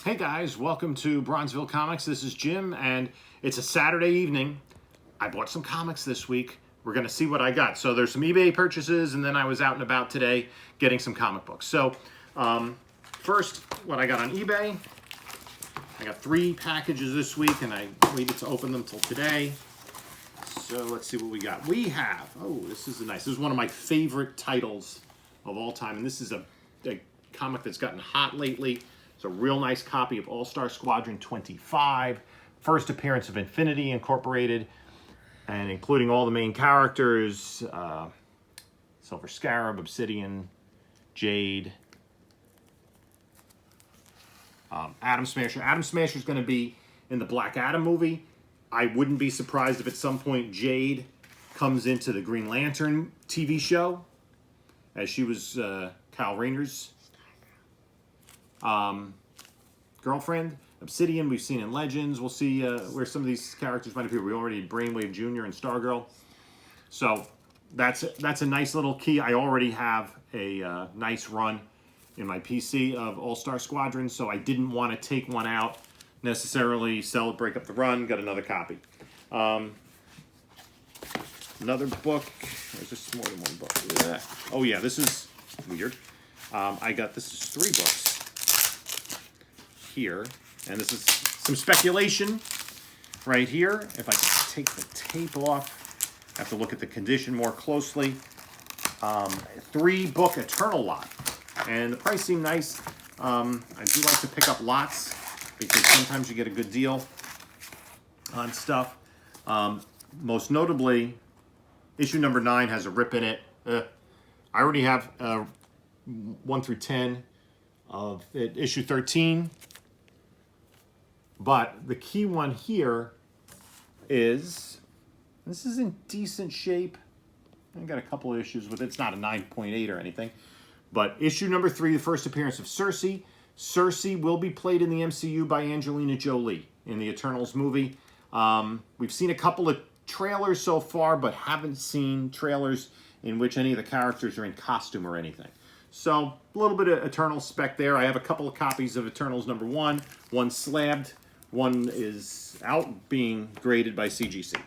Hey guys, welcome to Bronzeville Comics. This is Jim, and it's a Saturday evening. I bought some comics this week. We're going to see what I got. So there's some eBay purchases, and then I was out and about today getting some comic books. So first, what I got on eBay. I got 3 packages this week, and I waited to open them till today. So let's see what we got. We have, this is nice. This is one of my favorite titles of all time, and this is a comic that's gotten hot lately. It's a real nice copy of All-Star Squadron 25, first appearance of Infinity Incorporated, and including all the main characters, Silver Scarab, Obsidian, Jade, Atom Smasher. Atom Smasher is going to be in the Black Adam movie. I wouldn't be surprised if at some point Jade comes into the Green Lantern TV show, as she was Kyle Rayner's girlfriend. Obsidian we've seen in Legends. We'll see where some of these characters might appear. We already had Brainwave Jr. and Stargirl. So that's a nice little key. I already have a nice run in my PC of All-Star Squadron, so I didn't want to take one out necessarily, sell it, break up the run, got another copy. Another book. There's just more than one book. Oh yeah, this is weird. This is 3 books here, and this is some speculation right here. If I can take the tape off, I have to look at the condition more closely. 3-book Eternal lot, and the price seemed nice. I do like to pick up lots because sometimes you get a good deal on stuff. Most notably, issue number 9 has a rip in it. I already have 1 through 10 of issue 13. But the key one here is, this is in decent shape. I got a couple of issues with it. It's not a 9.8 or anything. But issue number 3, the first appearance of Sersi. Sersi will be played in the MCU by Angelina Jolie in the Eternals movie. We've seen a couple of trailers so far, but haven't seen trailers in which any of the characters are in costume or anything. So a little bit of Eternals spec there. I have a couple of copies of Eternals number 1. One slabbed. One is out being graded by CGC.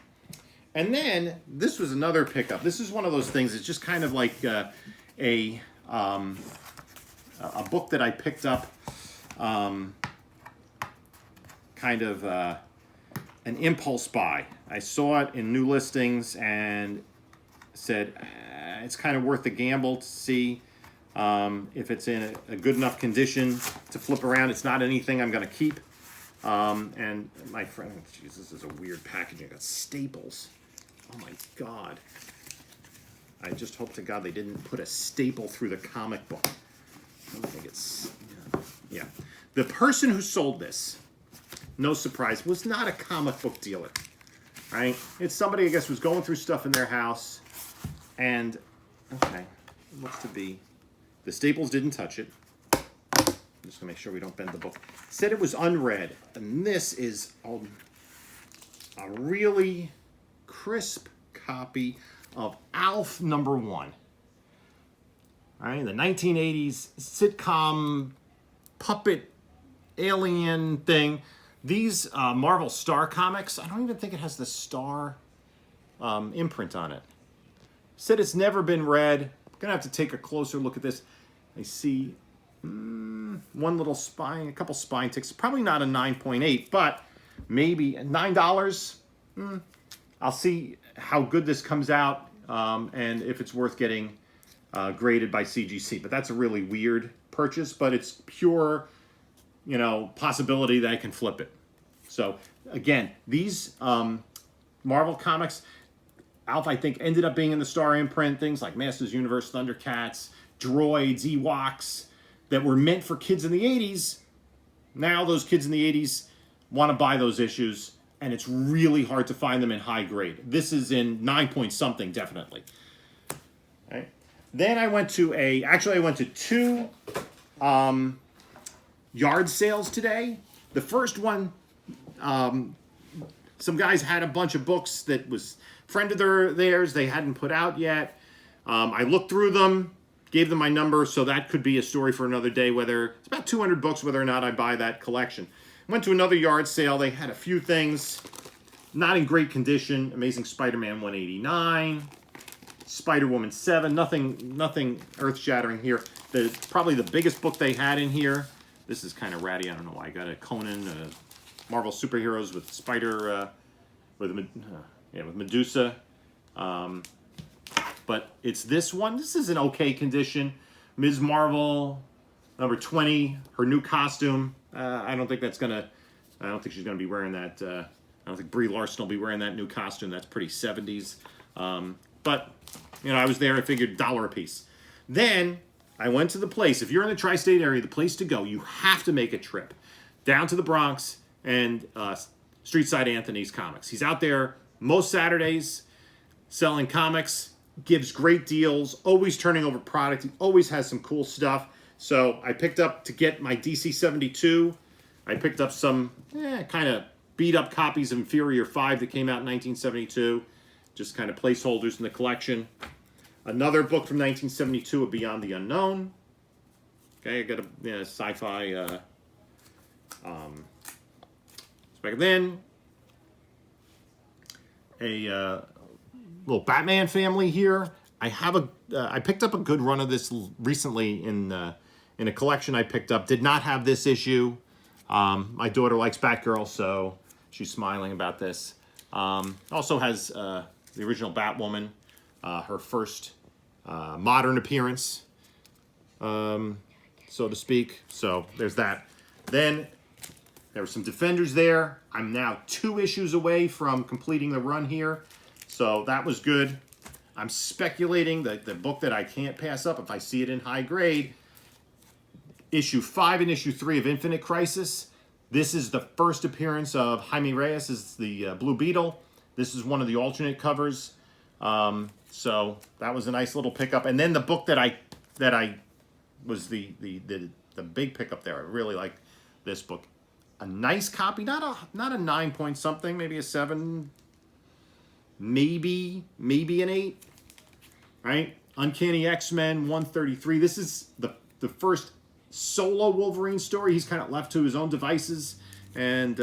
And then this was another pickup. This is one of those things. It's just kind of like a book that I picked up, kind of an impulse buy. I saw it in new listings and said it's kind of worth the gamble to see if it's in a good enough condition to flip around. It's not anything I'm going to keep. And my friend, geez, this is a weird packaging. I got staples. Oh my God. I just hope to God they didn't put a staple through the comic book. I don't think it's, yeah. The person who sold this, no surprise, was not a comic book dealer, right? It's somebody, I guess, was going through stuff in their house, and, okay, it looks to be, the staples didn't touch it. I'm just going to make sure we don't bend the book. It said it was unread, and this is a really crisp copy of Alf number 1. All right, the 1980s sitcom puppet alien thing. These Marvel Star comics, I don't even think it has the Star imprint on it. Said it's never been read. I'm going to have to take a closer look at this. I see one little spine, a couple spine ticks. Probably not a 9.8, but maybe $9. I'll see how good this comes out and if it's worth getting graded by CGC. But that's a really weird purchase, but it's pure, possibility that I can flip it. So again, these Marvel comics, Alf, I think, ended up being in the Star imprint. Things like Masters Universe, Thundercats, Droids, Ewoks, that were meant for kids in the 80s. Now those kids in the 80s want to buy those issues, and it's really hard to find them in high grade. This is in 9 point something, definitely. All right. Then I went to I went to 2 yard sales today. The first one, some guys had a bunch of books that was friend of theirs they hadn't put out yet. I looked through them. gave them my number, so that could be a story for another day, whether it's about 200 books, whether or not I buy that collection. Went to another yard sale. They had a few things not in great condition. Amazing Spider-Man 189, Spider-Woman 7, nothing earth-shattering here. Probably the biggest book they had in here. This is kind of ratty. I don't know why. I got a Conan, Marvel Superheroes with with Medusa. But it's this one. This is in okay condition. Ms. Marvel, number 20, her new costume. I don't think she's gonna be wearing that. I don't think Brie Larson will be wearing that new costume. That's pretty 70s. But, I was there. I figured $1 a piece. Then I went to the place. If you're in the tri-state area, the place to go, you have to make a trip down to the Bronx and Street Side Anthony's Comics. He's out there most Saturdays selling comics, gives great deals, always turning over product. He always has some cool stuff. So I picked up, to get my DC 72, I picked up some kind of beat up copies of Inferior 5 that came out in 1972. Just kind of placeholders in the collection. Another book from 1972, of Beyond the Unknown. Okay, I got a sci-fi back then. A little Batman family here. I picked up a good run of this recently in a collection I picked up. Did not have this issue. My daughter likes Batgirl, so she's smiling about this. Also has the original Batwoman, her first modern appearance, so to speak. So there's that. Then there were some Defenders there. I'm now 2 issues away from completing the run here, so that was good. I'm speculating that the book that I can't pass up if I see it in high grade, issue 5 and issue 3 of Infinite Crisis. This is the first appearance of Jaime Reyes as the Blue Beetle. This is one of the alternate covers. So that was a nice little pickup. And then the book that I was the big pickup there. I really like this book. A nice copy, not a 9 point something, maybe a 7, maybe an 8. Right? Uncanny X-Men 133. This is the first solo Wolverine story. He's kind of left to his own devices, and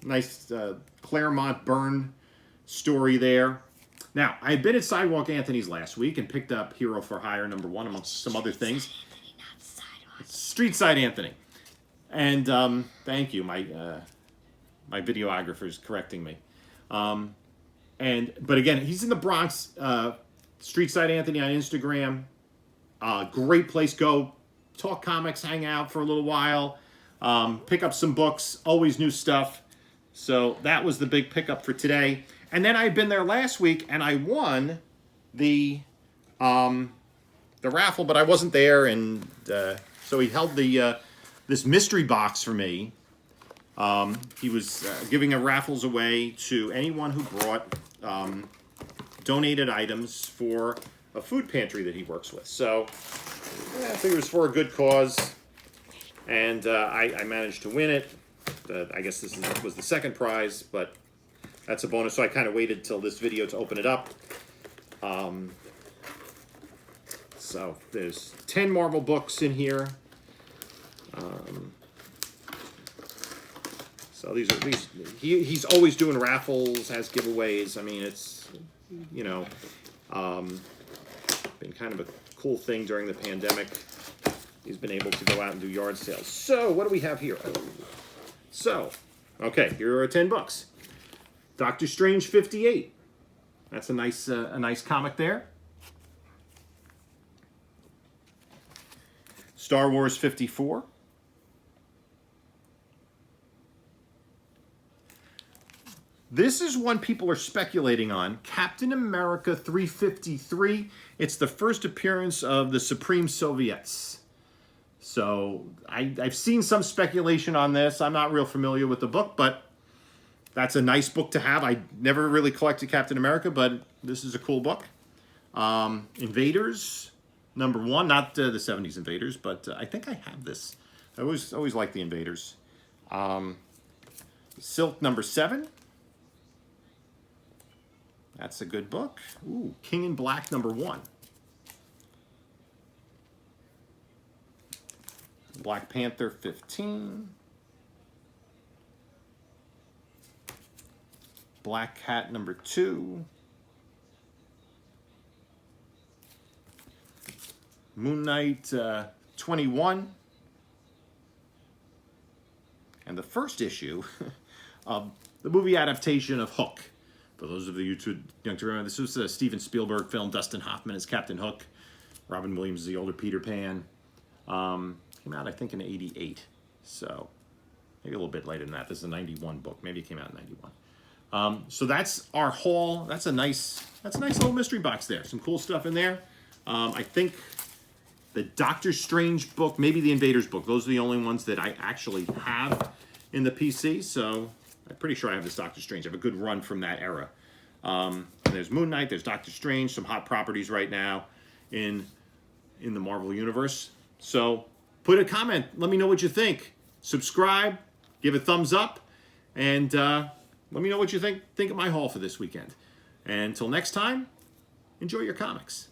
nice Claremont Byrne story there. Now, I had been at Sidewalk Anthony's last week and picked up Hero for Hire #1 amongst some other things. Street Side Anthony. And thank you, my videographer's correcting me. But again, he's in the Bronx. Street Side Anthony on Instagram. Great place. Go talk comics, hang out for a little while, pick up some books, always new stuff. So that was the big pickup for today. And then I had been there last week and I won the raffle, but I wasn't there, and so he held this mystery box for me. He was giving raffles away to anyone who brought donated items for a food pantry that he works with. So I think it was for a good cause, and I managed to win it. I guess this was the second prize, but that's a bonus, so I kind of waited till this video to open it up. So there's 10 Marvel books in here. So he's always doing raffles, has giveaways. I mean, it's, been kind of a cool thing during the pandemic. He's been able to go out and do yard sales. So what do we have here? So, okay, here are 10 books. Doctor Strange 58. That's a nice comic there. Star Wars 54. This is one people are speculating on. Captain America 353. It's the first appearance of the Supreme Soviets. So I've seen some speculation on this. I'm not real familiar with the book, but that's a nice book to have. I never really collected Captain America, but this is a cool book. Invaders #1, not the 70s Invaders, but I think I have this. I always liked the Invaders. Silk #7. That's a good book. Ooh, King in Black #1. Black Panther 15. Black Cat number 2. Moon Knight 21. And the first issue of the movie adaptation of Hook. For those of you too young to remember, this was a Steven Spielberg film. Dustin Hoffman as Captain Hook. Robin Williams is the older Peter Pan. Came out, I think, in '88. So maybe a little bit later than that. This is a '91 book. Maybe it came out in '91. So that's our haul. That's a nice little mystery box there. Some cool stuff in there. I think the Doctor Strange book, maybe the Invaders book. Those are the only ones that I actually have in the PC. So I'm pretty sure I have this Doctor Strange. I have a good run from that era. There's Moon Knight. There's Doctor Strange. Some hot properties right now in the Marvel Universe. So put a comment. Let me know what you think. Subscribe. Give a thumbs up. And let me know what you think of my haul for this weekend. And until next time, enjoy your comics.